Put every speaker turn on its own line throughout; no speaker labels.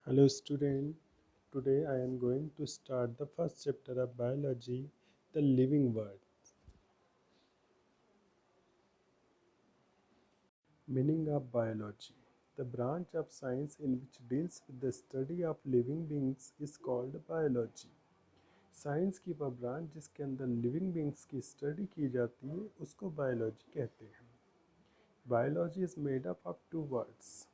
Hello student, today I am going to start the first chapter of biology, the living world. Meaning of biology. The branch of science in which deals with the study of living beings is called biology. Science की वह branch जिसके अंदर living beings की study की जाती है उसको biology कहते हैं. Biology is made up of two words.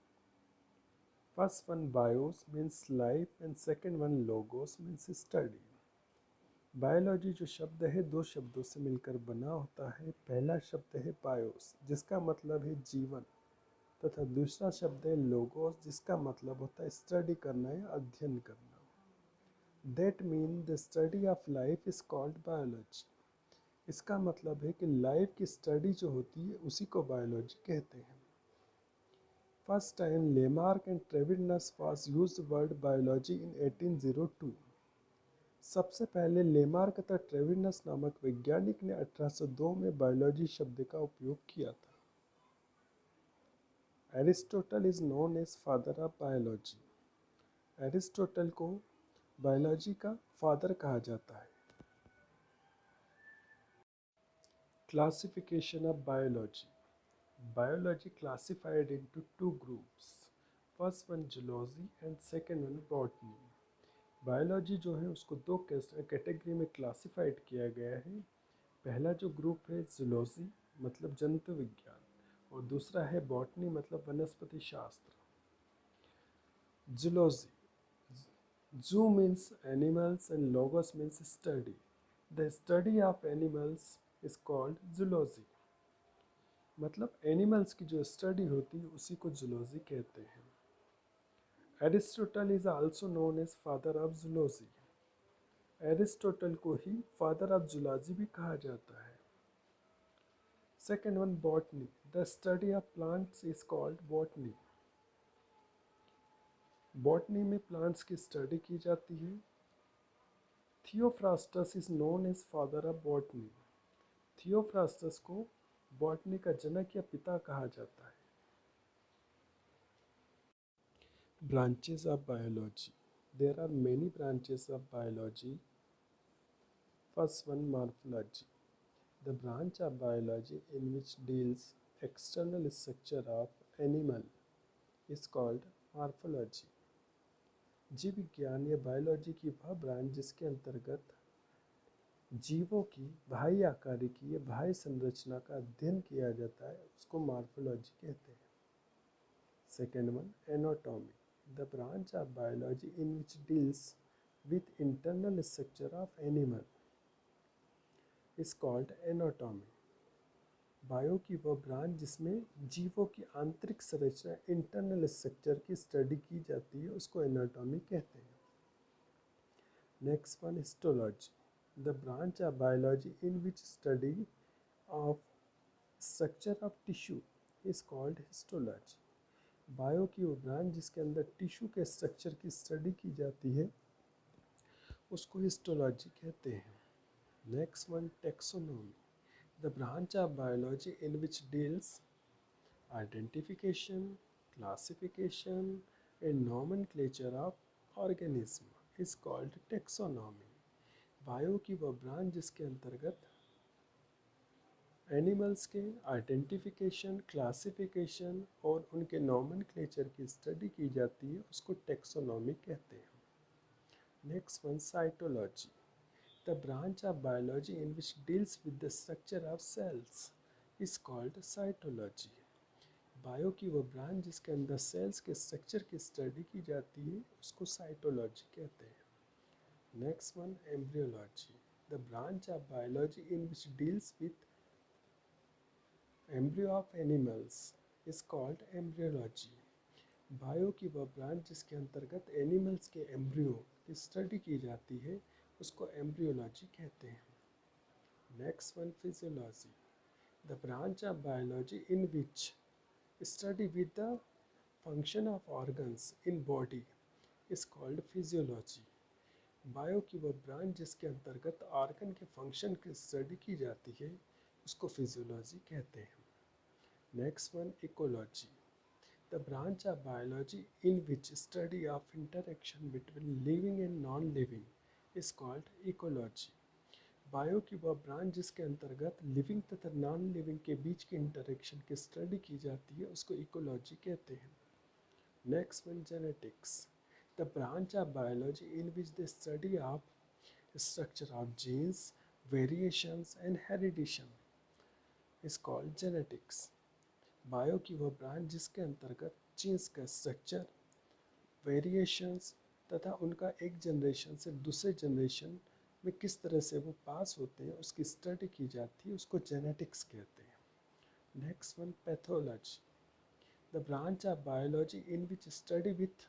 First one bios means life and second one logos means study. Biology जो शब्द है दो शब्दों से मिलकर बना होता है. पहला शब्द है बायोस जिसका मतलब है जीवन तथा दूसरा शब्द है लोगोस जिसका मतलब होता है स्टडी करना या अध्ययन करना. That mean the study of life is called biology. इसका मतलब है कि लाइफ की स्टडी जो होती है उसी को बायोलॉजी कहते हैं. First time Lamarck and Treviranus was used word biology in 1802. सबसे पहले लेमार्क तथा ट्रेविनस नामक वैज्ञानिक ने 1802 में बायोलॉजी शब्द का उपयोग किया था. Aristotle is known as father of biology. Aristotle को बायोलॉजी का फादर कहा जाता है. Classification of biology. Biology classified into two groups. First one zoology and second one botany. Biology जो है उसको दो कैटेगरी में क्लासिफाइड किया गया है. पहला जो ग्रुप है जूलॉजी मतलब जंतु विज्ञान और दूसरा है बॉटनी मतलब वनस्पति शास्त्र. जूलॉजी. जू means animals and logos means study. The study of animals is called zoology. मतलब एनिमल्स की जो स्टडी होती है उसी को जूलॉजी कहते हैं. Aristotle is also known as father of zoology. Aristotle को ही फादर ऑफ जूलॉजी भी कहा जाता है. Second one botany. The study of plants is called botany. Botany में प्लांट्स की स्टडी की जाती है. Theophrastus is known as father of botany. Theophrastus को बॉटनी का जनक या पिता कहा जाता है. Branches of biology. There are many branches of biology. First one morphology. The branch of biology in which deals external structure of animal is called morphology. जीव विज्ञान या बायोलॉजी की वह ब्रांच जिसके अंतर्गत जीवों की बाह्य आकारिकी या बाह्य संरचना का अध्ययन किया जाता है उसको मॉर्फोलॉजी कहते हैं. Second one anatomy. The branch of biology in which deals with internal structure of animal is called anatomy. Bio की वह ब्रांच जिसमें जीवों की आंतरिक संरचना इंटरनल स्ट्रक्चर की स्टडी की जाती है उसको एनाटॉमी कहते हैं. Next one histology. The branch of biology in which study of structure of tissue is called histology. Bio की वो ब्रांच जिसके अंदर टिश्यू के स्ट्रक्चर की स्टडी की जाती है उसको हिस्टोलॉजी कहते हैं. Next one taxonomy. The branch of biology in which deals identification, classification and nomenclature of organism is called taxonomy. Bio की वह ब्रांच जिसके अंतर्गत एनिमल्स के आइडेंटिफिकेशन, क्लासिफिकेशन और उनके नॉमेनक्लेचर की स्टडी की जाती है उसको टेक्सोनॉमी कहते हैं. Next one cytology. The branch of biology in which deals with the structure of cells is called cytology. Bio की वो ब्रांच जिसके अंदर सेल्स के स्ट्रक्चर की स्टडी की जाती है उसको साइटोलॉजी कहते हैं. Next one embryology. The branch of biology in which deals with embryo of animals is called embryology. Bio की वह ब्रांच जिसके अंतर्गत एनिमल्स के एम्ब्रियो की स्टडी की जाती है उसको एम्ब्रियोलॉजी कहते हैं. Next one physiology. The branch of biology in which study with the function of organs in body is called physiology. Bio की वह ब्रांच जिसके अंतर्गत ऑर्गन के फंक्शन की स्टडी की जाती है उसको फिजियोलॉजी कहते हैं. Next one ecology. The branch of biology in which study of interaction between living and non-living is called ecology. Bio की वह ब्रांच जिसके अंतर्गत लिविंग तथा नॉन लिविंग के बीच की इंटरेक्शन की स्टडी की जाती है उसको इकोलॉजी कहते हैं. Next one genetics. The branch of biology in which the study of structure of genes, variations and heredition is called genetics. Bio की वह ब्रांच जिसके अंतर्गत जीन्स का स्ट्रक्चर, वेरिएशंस तथा उनका एक जनरेशन से दूसरे जनरेशन में किस तरह से वो पास होते हैं उसकी स्टडी की जाती है उसको जेनेटिक्स कहते हैं. Next one pathology. The branch of biology in which study with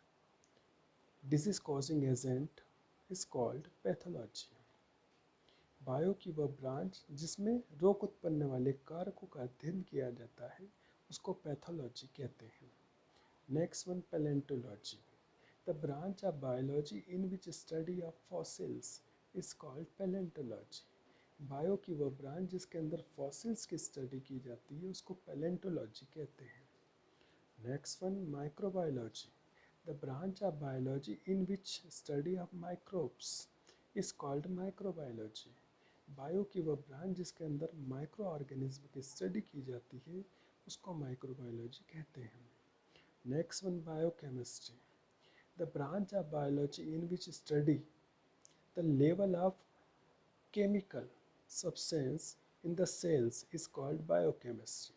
disease causing agent is called pathology. Bio की वह ब्रांच जिसमें रोग उत्पन्न वाले कारकों का अध्ययन किया जाता है उसको पैथोलॉजी कहते हैं. Next one palaeontology. The branch of biology in which study of fossils is called palaeontology. Bio की वह ब्रांच जिसके अंदर फॉसिल्स की स्टडी की जाती है उसको पैलेंटोलॉजी कहते हैं. Next one microbiology. The branch of biology in which study of microbes is called microbiology. Bio की वह ब्रांच जिसके अंदर माइक्रो ऑर्गेनिज्म की स्टडी की जाती है उसको माइक्रोबायोलॉजी कहते हैं. Next one biochemistry. The branch of biology in which study the level of chemical substance in the cells is called biochemistry.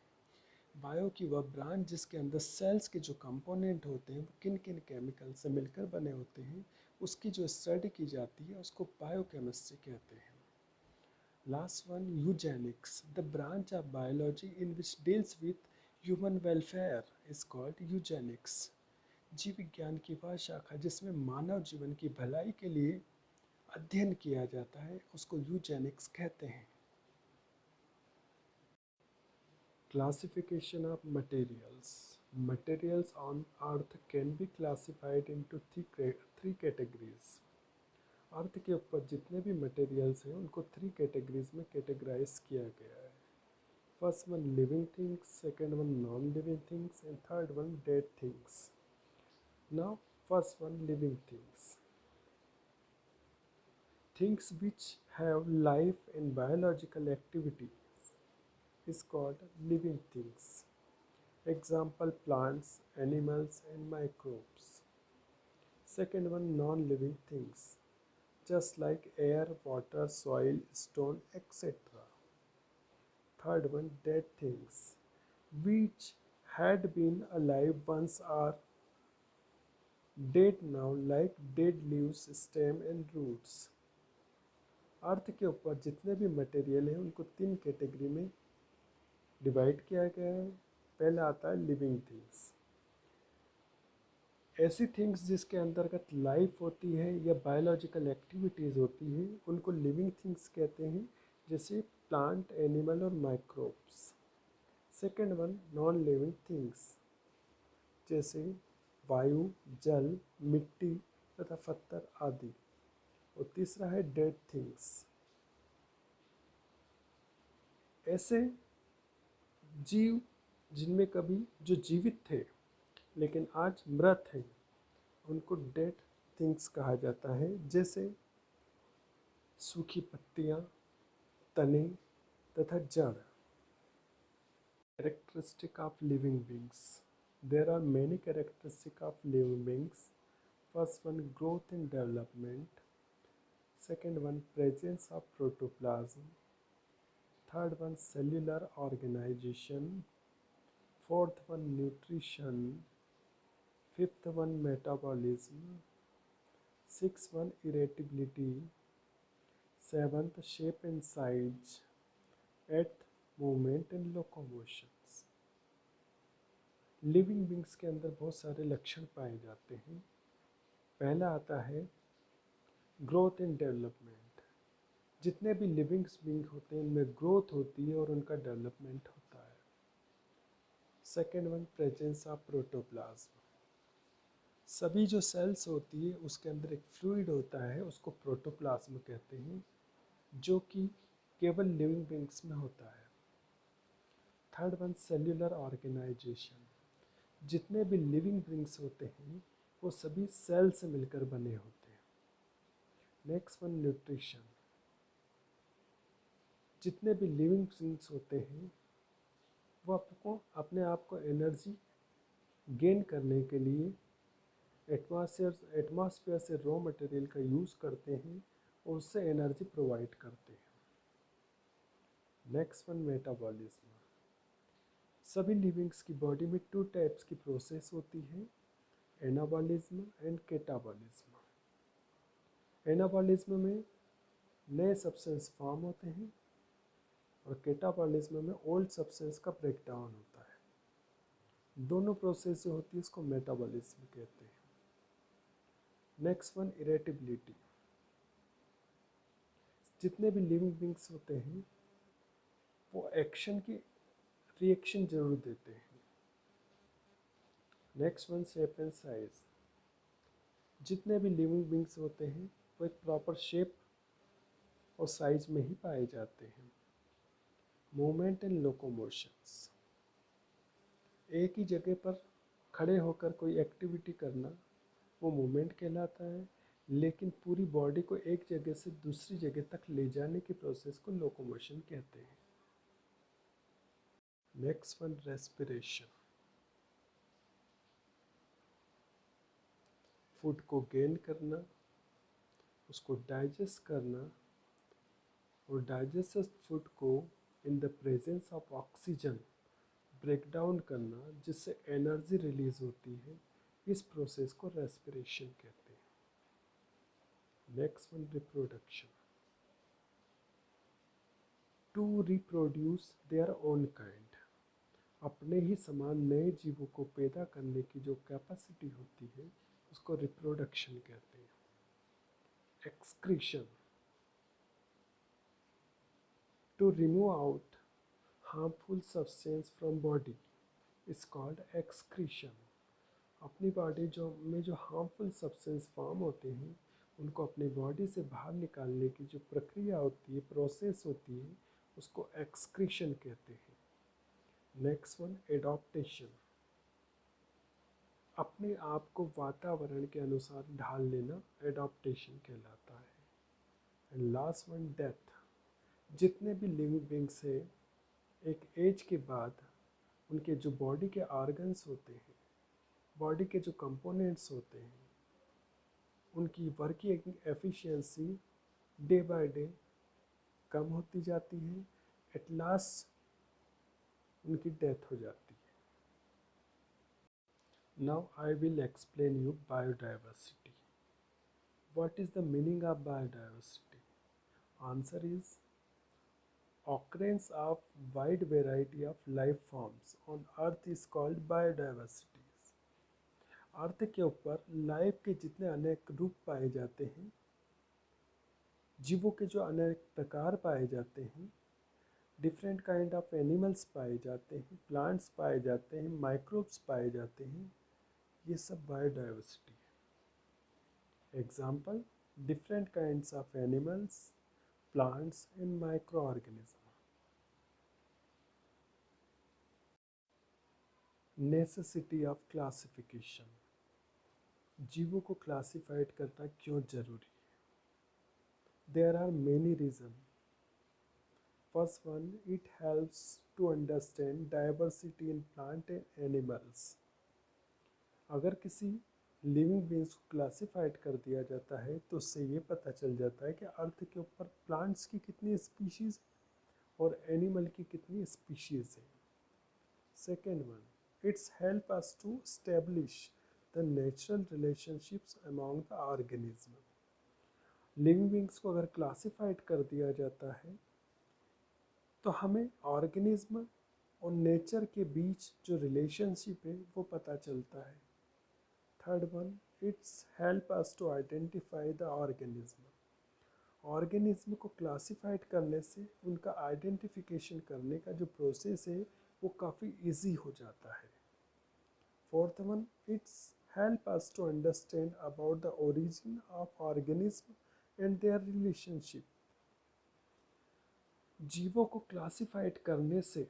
Bio की वह ब्रांच जिसके अंदर सेल्स के जो कंपोनेंट होते हैं वो किन किन केमिकल से मिलकर बने होते हैं उसकी जो स्टडी की जाती है उसको बायोकेमिस्ट्री कहते हैं. Last one Eugenix. The branch of biology in which deals with human welfare is called Eugenix. जीव विज्ञान की वह शाखा जिसमें मानव जीवन की भलाई के लिए अध्ययन किया जाता है उसको यूजेनिक्स कहते हैं. Classification of materials. Materials on earth can be classified into three categories. Earth के ऊपर जितने भी मटेरियल्स हैं उनको थ्री कैटेगरीज में कैटेगराइज किया गया है. First one living things, second one non living things and third one dead things. Now first one living things. Things which have life and biological activities is called living things. Example plants, animals and microbes. Second one non-living things just like air, water, soil, stone, etc. Third one dead things which had been alive once are dead now like dead leaves, stem and roots. अर्थ के ऊपर जितने भी material हैं उनको तीन category में divide किया गया है. पहला आता है लिविंग थिंग्स. ऐसी थिंग्स जिसके अंतर्गत लाइफ होती है या बायोलॉजिकल एक्टिविटीज़ होती है उनको लिविंग थिंग्स कहते हैं, जैसे प्लांट, एनिमल और microbes. Second one non living things जैसे वायु, जल, मिट्टी तथा पत्थर आदि. और तीसरा है डेड थिंग्स. ऐसे जीव जिनमें कभी जो जीवित थे लेकिन आज मृत हैं उनको डेड थिंग्स कहा जाता है, जैसे सूखी पत्तियां, तने तथा जड़. Characteristic of living beings. There are many characteristic of living beings. First one growth and development. Second one presence of protoplasm. Third one cellular organization. Fourth one nutrition. Fifth one metabolism. Sixth one irritability. Seventh shape and size. Eighth movement and locomotions. Living beings के अंदर बहुत सारे लक्षण पाए जाते हैं. पहला आता है ग्रोथ एंड डेवलपमेंट. जितने भी लिविंग बींग होते हैं उनमें ग्रोथ होती है और उनका डेवलपमेंट होता है. Second one presence of protoplasm. सभी जो सेल्स होती है उसके अंदर एक फ्लूइड होता है उसको प्रोटोप्लाज्म कहते हैं, जो कि केवल लिविंग बींग्स में होता है. Third one cellular organization. जितने भी लिविंग बींग्स होते हैं वो सभी सेल से मिलकर बने होते हैं। Next one, nutrition. जितने भी लिविंग बींग्स होते हैं वो आपको अपने आप को एनर्जी गेन करने के लिए एटमॉस्फेयर से रॉ मटेरियल का यूज़ करते हैं और उससे एनर्जी प्रोवाइड करते हैं। Next one, metabolism. सभी लिविंग्स की बॉडी में 2 टाइप्स की प्रोसेस होती है, एनाबॉलिज्म एंड कैटाबॉलिज्म। एनाबॉलिज्म में नए सब्सटेंस फॉर्म होते हैं और कैटाबॉलिज्म में ओल्ड सब्सटेंस का ब्रेकडाउन होता है। दोनों प्रोसेस जो होती है उसको मेटाबॉलिज्म कहते हैं। Next one, irritability. जितने भी लिविंग बींग्स होते हैं वो एक्शन की रिएक्शन जरूर देते हैं। Next one, shape and size. जितने भी लिविंग बींग्स होते हैं वो एक प्रॉपर शेप और साइज में ही पाए जाते हैं। Movement and locomotions. एक ही जगह पर खड़े होकर कोई एक्टिविटी करना वो मूवमेंट कहलाता है, लेकिन पूरी बॉडी को एक जगह से दूसरी जगह तक ले जाने की प्रोसेस को लोकोमोशन कहते हैं। Next one, respiration. फूड को गेन करना, उसको डाइजेस्ट करना और डाइजेस्टेड फूड को in the presence of oxygen break down करना जिससे एनर्जी रिलीज होती है, इस प्रोसेस को रेस्पिरेशन कहते हैं। Next one, reproduction. To reproduce their own kind. अपने ही समान नए जीवों को पैदा करने की जो कैपेसिटी होती है उसको रिप्रोडक्शन कहते हैं। Excretion. To remove out harmful substance from body is called excretion. अपनी बॉडी जो हार्मफुल सब्सटेंस फॉर्म होते हैं उनको अपने बॉडी से बाहर निकालने की जो प्रक्रिया होती है, प्रोसेस होती है, उसको एक्सक्रीशन कहते हैं। Next one, adaptation. अपने आप को वातावरण के अनुसार ढाल लेना एडॉप्टेशन कहलाता है। And last one, death. जितने भी लिविंग बींग्स हैं एक एज के बाद उनके जो बॉडी के ऑर्गन्स होते हैं, बॉडी के जो कंपोनेंट्स होते हैं, उनकी working efficiency day by day कम होती जाती है। एट लास्ट उनकी डेथ हो जाती है। Now I will explain you biodiversity. What is the meaning of biodiversity? Answer is occurrence of wide variety of life forms on earth is called biodiversity. अर्थ के ऊपर लाइफ के जितने अनेक रूप पाए जाते हैं, जीवों के जो अनेक प्रकार पाए जाते हैं, डिफरेंट काइंड ऑफ एनिमल्स पाए जाते हैं, प्लांट्स पाए जाते हैं, माइक्रोब्स पाए जाते हैं, ये सब बायोडाइवर्सिटी है। Example, different kinds of animals, plants and micro organism. Necessity of classification. जीवों को क्लासिफाइड करना क्यों जरूरी है? There are many reason. First one, it helps to understand diversity in plant and animals. अगर किसी लिविंग बींग्स को क्लासिफाइड कर दिया जाता है तो उससे ये पता चल जाता है कि अर्थ के ऊपर प्लांट्स की कितनी स्पीशीज़ और एनिमल की कितनी स्पीशीज़ है। Second one, it's help us to establish the natural relationships among the organism। Living beings को अगर क्लासिफाइड कर दिया जाता है तो हमें ऑर्गेनिज्म और नेचर के बीच जो रिलेशनशिप है वो पता चलता है। Third one, it's help us to identify the organism. Organism को क्लासिफाइड करने से उनका आइडेंटिफिकेशन करने का जो प्रोसेस है वो काफ़ी इजी हो जाता है। Fourth one, it's help us to understand about the origin of organism and their relationship। जीवों को क्लासिफाइड करने से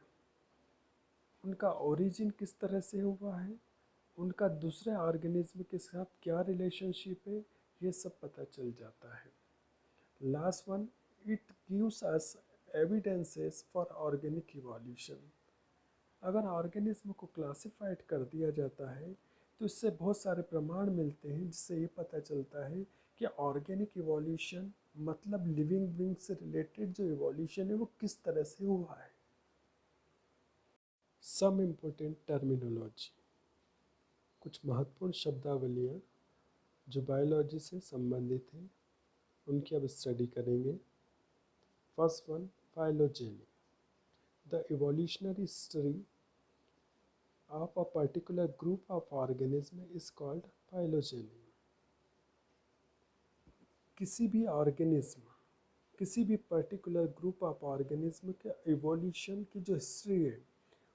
उनका ओरिजिन किस तरह से हुआ है उनका दूसरे ऑर्गेनिज्म के साथ क्या रिलेशनशिप है, ये सब पता चल जाता है। Last one, it gives us evidences for organic evolution. अगर ऑर्गेनिज्म को क्लासिफाइड कर दिया जाता है तो इससे बहुत सारे प्रमाण मिलते हैं, जिससे ये पता चलता है कि ऑर्गेनिक इवोल्यूशन मतलब लिविंग बीइंग से रिलेटेड जो इवोल्यूशन है वो किस तरह से हुआ है। सम इम्पोर्टेंट टर्मिनोलॉजी, कुछ महत्वपूर्ण शब्दावलियाँ जो बायोलॉजी से संबंधित हैं उनकी अब स्टडी करेंगे। First one, phylogeny, the evolutionary history of a particular group of organism is called phylogeny। किसी भी ऑर्गेनिज्म, किसी भी पर्टिकुलर ग्रुप ऑफ ऑर्गेनिज्म के इवोल्यूशन की जो हिस्ट्री है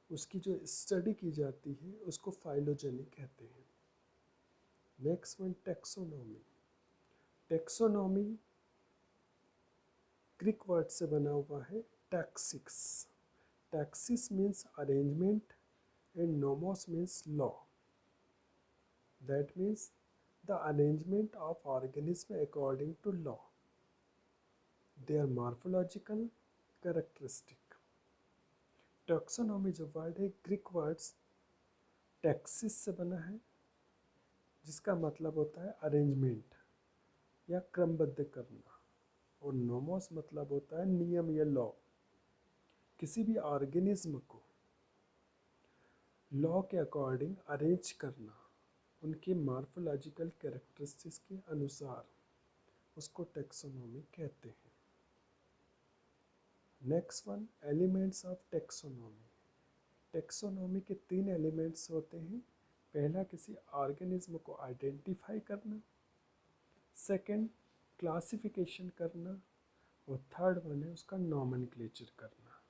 उसकी जो स्टडी की जाती है उसको फाइलोजेनी कहते हैं। Next one, taxonomy. Taxonomy Greek word से बना हुआ है taxis. Taxis means arrangement and nomos means law. That means the arrangement of organism according to law. Their morphological characteristic. Taxonomy जो वर्ड है ग्रीक वर्ड्स टैक्सिस से बना है, जिसका मतलब होता है अरेंजमेंट या क्रमबद्ध करना, और नोमोस मतलब होता है नियम या लॉ। किसी भी ऑर्गेनिज्म को लॉ के अकॉर्डिंग अरेंज करना, उनके मार्फोलॉजिकल कैरेक्टरिस्टिक्स के अनुसार, उसको टेक्सोनॉमी कहते हैं। Next one, elements of taxonomy. Taxonomy के 3 एलिमेंट्स होते हैं। पहला, किसी ऑर्गेनिज्म को आइडेंटिफाई करना, सेकंड क्लासिफिकेशन करना, और थर्ड वन है उसका नॉमेनक्लेचर करना।